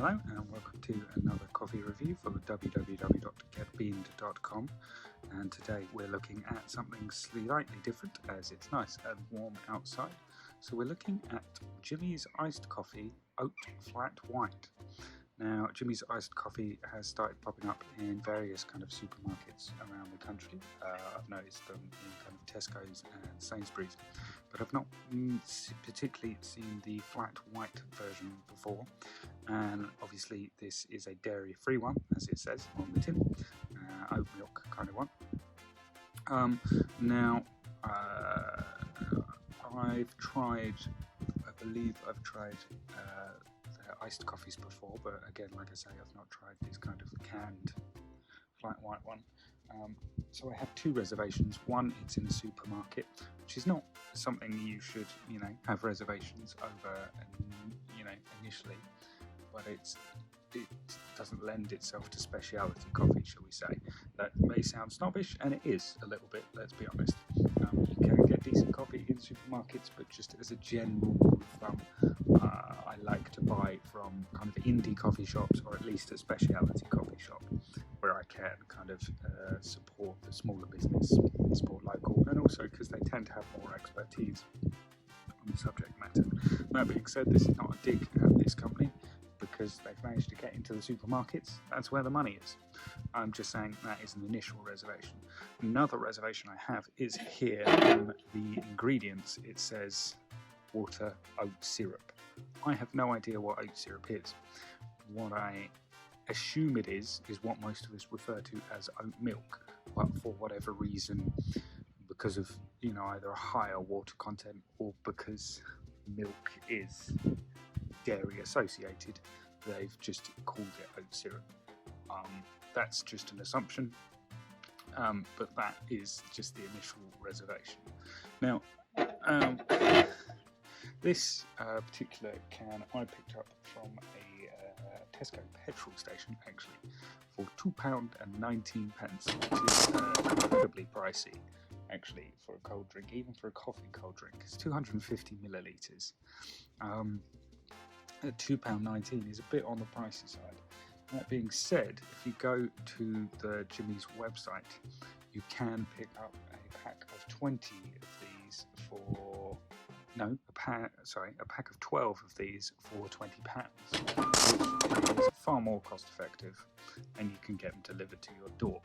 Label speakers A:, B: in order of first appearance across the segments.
A: Hello and welcome to another coffee review for www.getbeaned.com, and today we're looking at something slightly different as it's nice and warm outside. So we're looking at Jimmy's Iced Coffee Oat Flat White. Now, Jimmy's Iced Coffee has started popping up in various kind of supermarkets around the country. I've noticed them in kind of Tesco's and Sainsbury's, but I've not particularly seen the flat white version before. And obviously this is a dairy-free one, as it says on the tin, oat milk kind of one. Now, I believe I've tried their iced coffees before, but again, like I say, I've not tried this kind of canned flat white one. So I have two reservations. One, it's in a supermarket, which is not something you should, have reservations over, initially, but it doesn't lend itself to specialty coffee, shall we say. That may sound snobbish, and it is a little bit, let's be honest. You can get decent coffee in supermarkets, but just as a general rule of thumb, I like to buy from kind of indie coffee shops, or at least a specialty coffee shop, where I can kind of support the smaller business, support local, and also because they tend to have more expertise on the subject matter. That being said, this is not a dig at this company, because they've managed to get into the supermarkets. That's where the money is. I'm just saying that is an initial reservation. Another reservation I have is here on the ingredients. It says water oat syrup. I have no idea what oat syrup is. What I assume it is what most of us refer to as oat milk, but for whatever reason, because of either a higher water content or because milk is dairy associated, they've just called it oat syrup. That's just an assumption, but that is just the initial reservation. Now, this particular can I picked up from a Tesco petrol station, actually, for £2.19, which is incredibly pricey, actually, for a cold drink, even for a coffee cold drink. It's 250 millilitres. At £2.19 is a bit on the pricey side. That being said, if you go to the Jimmy's website, you can pick up a pack of 20 of these for a pack of 12 of these for £20, which is far more cost effective, and you can get them delivered to your door.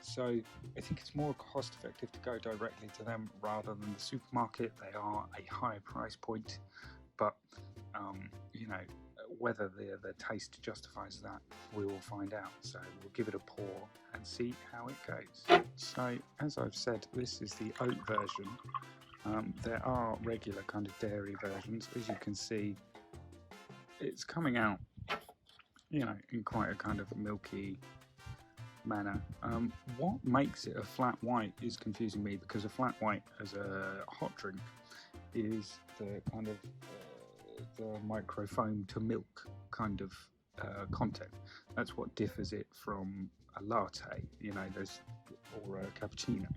A: So I think it's more cost effective to go directly to them rather than the supermarket. They are a higher price point, but whether the taste justifies that, we will find out. So we'll give it a pour and see how it goes. So as I've said, this is the oat version. There are regular kind of dairy versions. As you can see, it's coming out, in quite a kind of milky manner. What makes it a flat white is confusing me, because a flat white as a hot drink is the kind of the microfoam to milk kind of content. That's what differs it from a latte, or a cappuccino.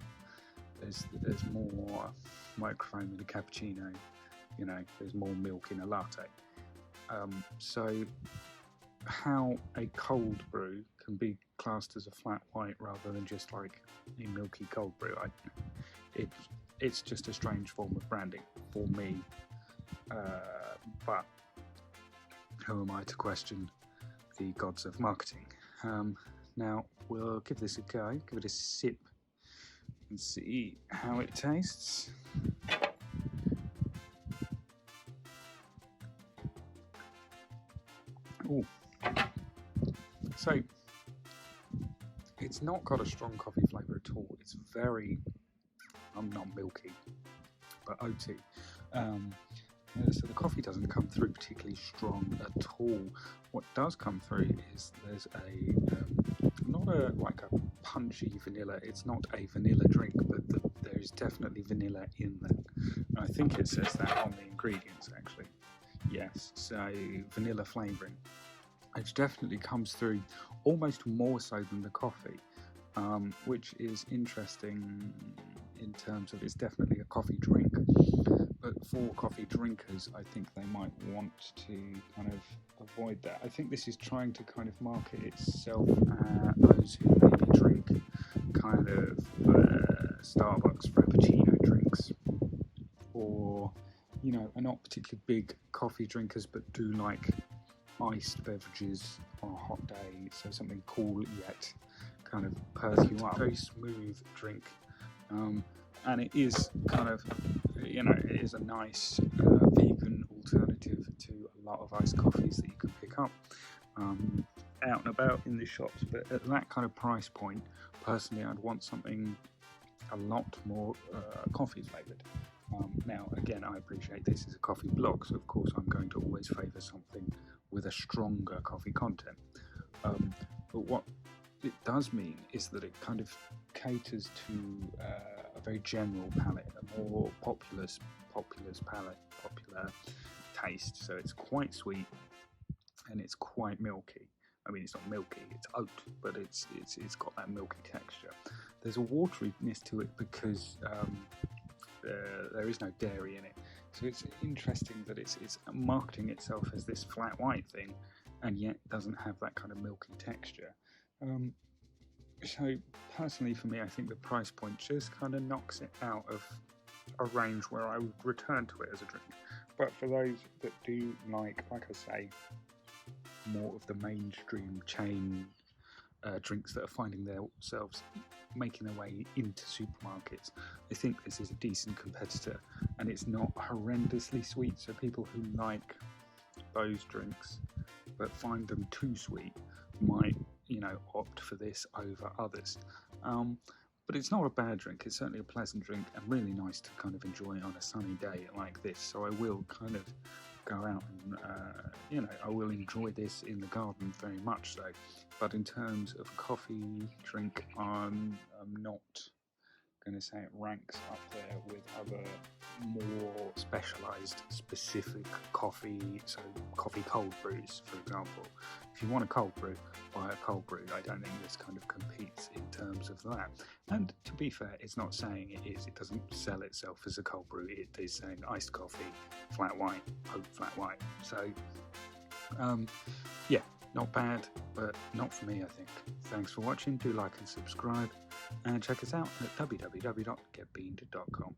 A: There's more microfoam in a cappuccino, there's more milk in a latte. So how a cold brew can be classed as a flat white rather than just like a milky cold brew, it's just a strange form of branding for me. But who am I to question the gods of marketing? Now we'll give this a go, give it a sip and see how it tastes. Ooh. So it's not got a strong coffee flavour at all. It's very, not milky, but oaty. So the coffee doesn't come through particularly strong at all. What does come through is there's not a punchy vanilla. It's not a vanilla drink, but there is definitely vanilla in there. And I think it says that on the ingredients, actually. Yes, so vanilla flavouring, which definitely comes through almost more so than the coffee, which is interesting in terms of it's definitely a coffee drink. but for coffee drinkers, I think they might want to kind of avoid that. I think this is trying to kind of market itself at those who maybe drink kind of Starbucks Frappuccino drinks, or are not particularly big coffee drinkers but do like iced beverages on a hot day, so something cool yet kind of perk you up. Very smooth drink, and it is kind of, it is a nice vegan alternative to a lot of iced coffees that you can pick up out and about in the shops. But at that kind of price point, personally, I'd want something a lot more coffee flavoured. Now, again, I appreciate this is a coffee blog, so of course I'm going to always favour something with a stronger coffee content. But what it does mean is that it kind of caters to a very general palate, a more popular taste. So it's quite sweet and it's quite milky. I mean, it's not milky, it's oat, but it's got that milky texture. There's a wateryness to it because there is no dairy in it. So it's interesting that it's marketing itself as this flat white thing, and yet doesn't have that kind of milky texture. So personally for me, I think the price point just kind of knocks it out of a range where I would return to it as a drink. But for those that do like I say, more of the mainstream chain drinks that are finding themselves making their way into supermarkets, I think this is a decent competitor, and it's not horrendously sweet, so people who like those drinks but find them too sweet might opt for this over others. But it's not a bad drink. It's certainly a pleasant drink and really nice to kind of enjoy on a sunny day like this. So I will kind of go out and I will enjoy this in the garden very much so. But in terms of coffee drink, I'm not going to say it ranks up there with other more specialised, specific coffee, so coffee cold brews, for example. If you want a cold brew, buy a cold brew. I don't think this kind of competes in terms of that. And to be fair, it's not saying it is. It doesn't sell itself as a cold brew. It is saying iced coffee, flat white, oat flat white. So, yeah, not bad, but not for me, I think. Thanks for watching. Do like and subscribe, and check us out at www.getbeaned.com.